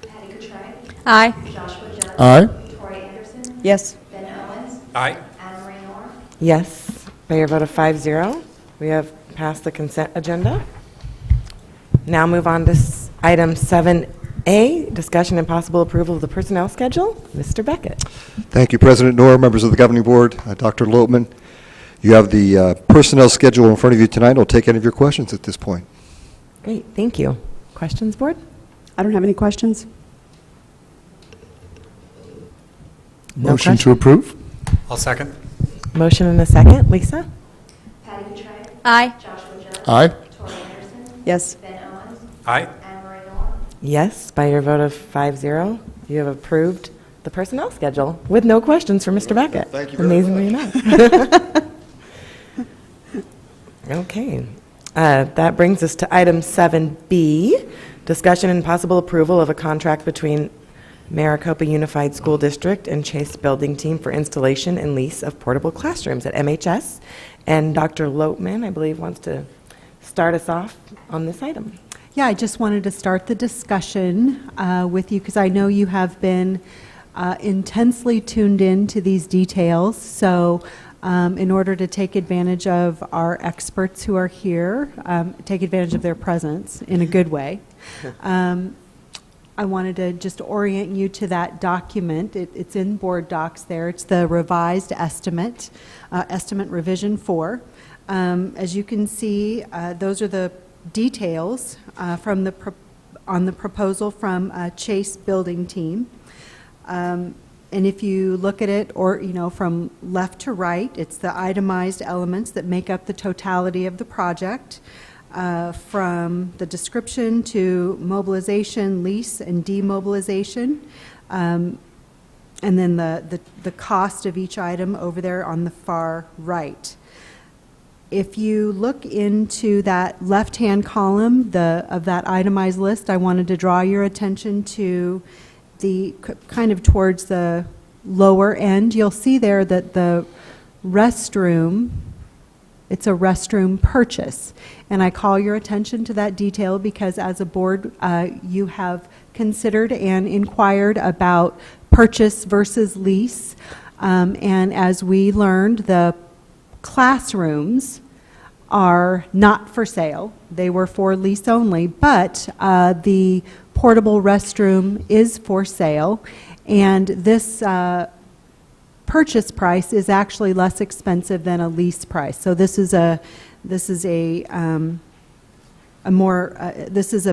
Patty Coutre, Aye. Joshua Judd, Aye. Tori Anderson, Yes. Ben Owens, Aye. Anna Marie Moore, Yes. By your vote of 5-0, we have passed the consent agenda. Now move on to item 7A, discussion and possible approval of the personnel schedule. Mr. Beckett. Thank you, President Noor, members of the governing board, Dr. Loatman. You have the personnel schedule in front of you tonight. I'll take any of your questions at this point. Great, thank you. Questions, board? I don't have any questions. No Motion question? to approve? I'll second. Motion and a second. Lisa? Patty Coutre, Aye. Joshua Jones. Aye. Tori Anderson. Yes. Ben Owens. Aye. Anne Marie Moore. Yes, by your vote of 5-0, you have approved the personnel schedule with no questions for Mr. Beckett. Thank you very Amazingly enough. Okay. That brings us to item 7B, discussion and possible approval of a contract between Maricopa Unified School District and Chase Building Team for installation and lease of portable classrooms at MHS. And Dr. Lopeman, I believe, wants to start us off on this item. Yeah, I just wanted to start the discussion with you because I know you have been intensely tuned in to these details. So in order to take advantage of our experts who are here, take advantage of their presence in a good way, I wanted to just orient you to that document. It's in board docs there. It's the revised estimate, estimate revision 4. As you can see, those are the details from on the proposal from Chase Building Team. And if you look at it, or from left to right, it's the itemized elements that make up the totality of the project, from the description to mobilization, lease, and demobilization, and then the cost of each item over there on the far right. If you look into that left-hand column of that itemized list, I wanted to draw your attention to the kind of towards the lower end. You'll see there that the restroom, it's a restroom purchase. And I call your attention to that detail because as a board, you have considered and inquired about purchase versus lease. And as we learned, the classrooms are not for sale. They were for lease only, but the portable restroom is for sale. And this purchase price is actually less expensive than a lease price. So this is a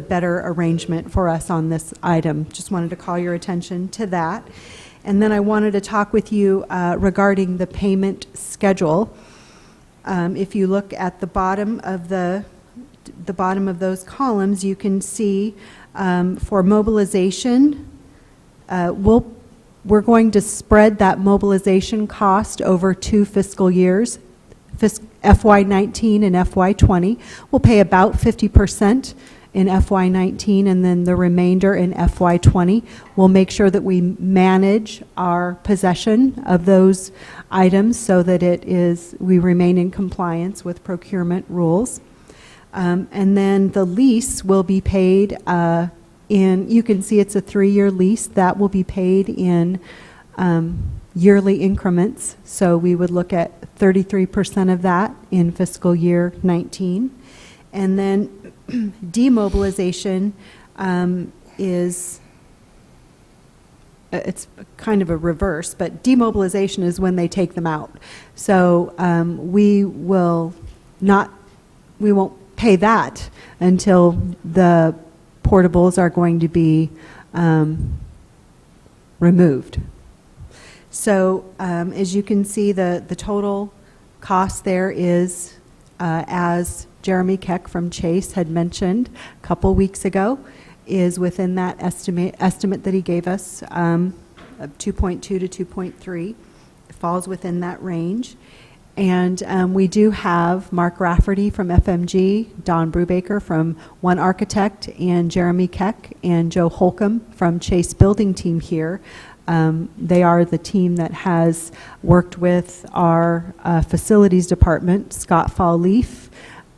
better arrangement for us on this item. Just wanted to call your attention to that. And then I wanted to talk with you regarding the payment schedule. If you look at the bottom of those columns, you can see for mobilization, we're going to spread that mobilization cost over 2 fiscal years, FY19 and FY20. We'll pay about 50% in FY19 and then the remainder in FY20. We'll make sure that we manage our possession of those items so that we remain in compliance with procurement rules. And then the lease will be paid you can see it's a 3-year lease that will be paid in yearly increments. So we would look at 33% of that in fiscal year 19. And then demobilization it's kind of a reverse, but demobilization is when they take them out. So we won't pay that until the portables are going to be removed. So as you can see, the total cost there is, as Jeremy Keck from Chase had mentioned a couple weeks ago, is within that estimate that he gave us of 2.2 to 2.3. It falls within that range. And we do have Mark Rafferty from FMG, Don Brubaker from One Architect, and Jeremy Keck and Joe Holcomb from Chase Building Team here. They are the team that has worked with our facilities department, Scott Fall-Leaf,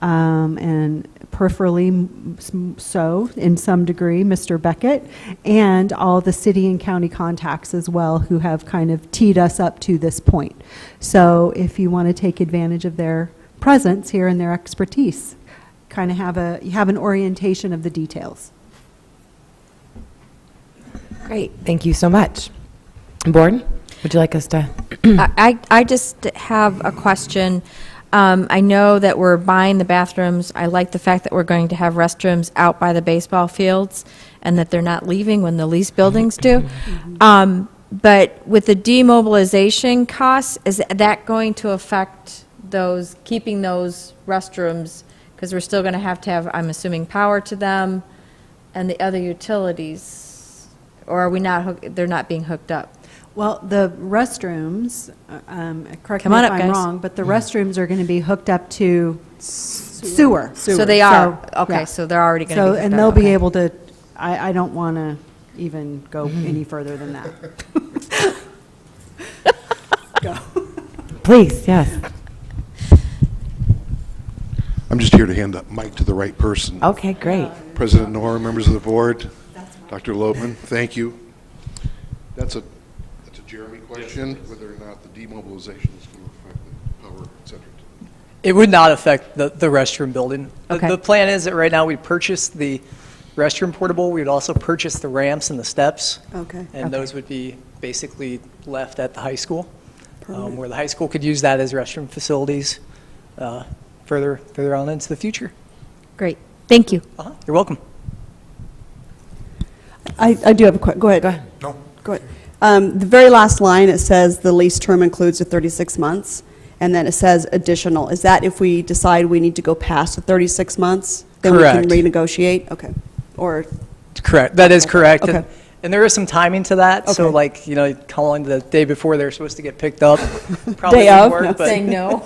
and peripherally so, in some degree, Mr. Beckett, and all the city and county contacts as well who have kind of teed us up to this point. So if you want to take advantage of their presence here and their expertise, kind of you have an orientation of the details. Great, thank you so much. Board, would you like us to? I just have a question. I know that we're buying the bathrooms. I like the fact that we're going to have restrooms out by the baseball fields and that they're not leaving when the lease buildings do. But with the demobilization costs, is that going to affect keeping those restrooms, because we're still going to have, I'm assuming, power to them and the other utilities, or are we not, they're not being hooked up? Well, the restrooms, correct Come me on if up, I'm guys. wrong, but the restrooms are going to be hooked up to sewer. So they are, okay, yeah. so they're already going to So, be hooked and up, they'll be okay. able to, I don't want to even go any further than that. Go. Please, yes. I'm just here to hand the mic to the right person. Okay, great. President Noor, members of the board, Dr. Lopeman, thank you. That's a Jeremy question, whether or not the demobilization is going to affect the power, et cetera. It would not affect the restroom building. Okay. The plan is that right now we purchase the restroom portable. We would also purchase the ramps and the steps. Okay. And those would be basically left at the high school, where the high school could use that as restroom facilities further on into the future. Great, thank you. You're welcome. I do have a quick, go ahead. No. Go ahead. The very last line, it says the lease term includes the 36 months, and then it says additional. Is that if we decide we need to go past the 36 months? Then Correct. we can renegotiate? Okay. Or? Correct, that is correct. Okay. And there is some timing to that, so Okay. like, calling the day before they're supposed to get picked up. Probably Day wouldn't of? work, No. but Saying no.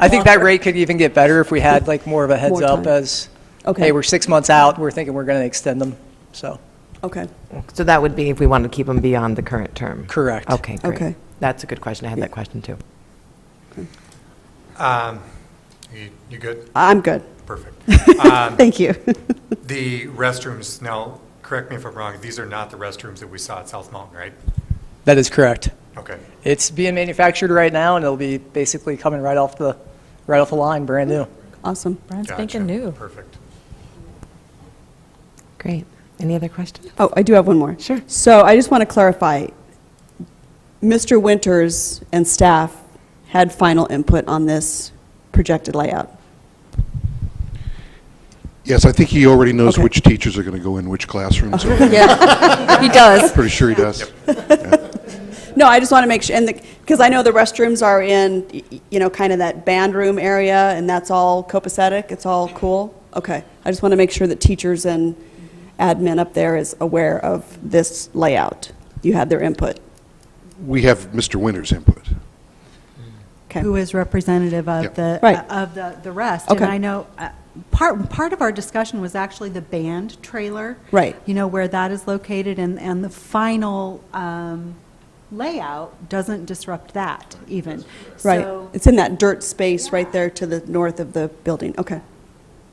I think that rate could even get better if we had like more of a heads More up time. as, Okay. hey, we're 6 months out, we're thinking we're going to extend them, so. Okay. So that would be if we want to keep them beyond the current term? Correct. Okay, great. Okay. That's a good question. I had that question too. You good? I'm good. Perfect. Thank you. The restrooms, now, correct me if I'm wrong, these are not the restrooms that we saw at South Mountain, right? That is correct. Okay. It's being manufactured right now, and it'll be basically coming right off the line, brand new. Awesome. Brand Gotcha. spanking new. Perfect. Great. Any other questions? Oh, I do have one more. Sure. So I just want to clarify, Mr. Winters and staff had final input on this projected layout. Yes, I think he already knows Okay. which teachers are going to go in which classrooms. Yeah, he does. Pretty sure he does. No, I just want to make sure, and because I know the restrooms are in, kind of that band room area, and that's all copacetic, it's all cool? Okay. I just want to make sure that teachers and admin up there is aware of this layout. You had their input. We have Mr. Winter's input. Okay. Who is representative of Yep. the, Right. of the rest. Okay. And I know, part of our discussion was actually the band trailer. Right. Where that is located, and the final layout doesn't disrupt that even. Right. So- It's in that dirt space right there to the north of the building. Okay.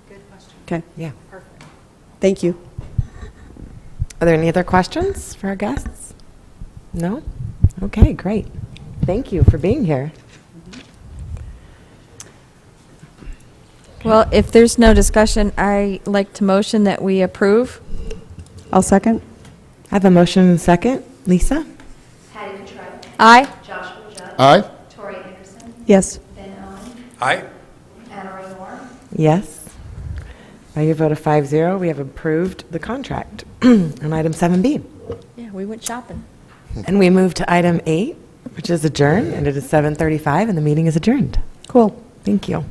Good question. Okay. Yeah. Perfect. Thank you. Are there any other questions for our guests? No? Okay, great. Thank you for being here. Well, if there's no discussion, I like to motion that we approve. I'll second. I have a motion and a second. Lisa? Patty Cottrell. Aye. Joshua Judd. Aye? Tori Anderson. Yes. Ben Owen. Aye. Anna Roy Moore. Yes. By your vote of 5-0, we have approved the contract on item 7B. Yeah, we went shopping. And we move to item 8, which is adjourn, and it is 7:35, and the meeting is adjourned. Cool. Thank you.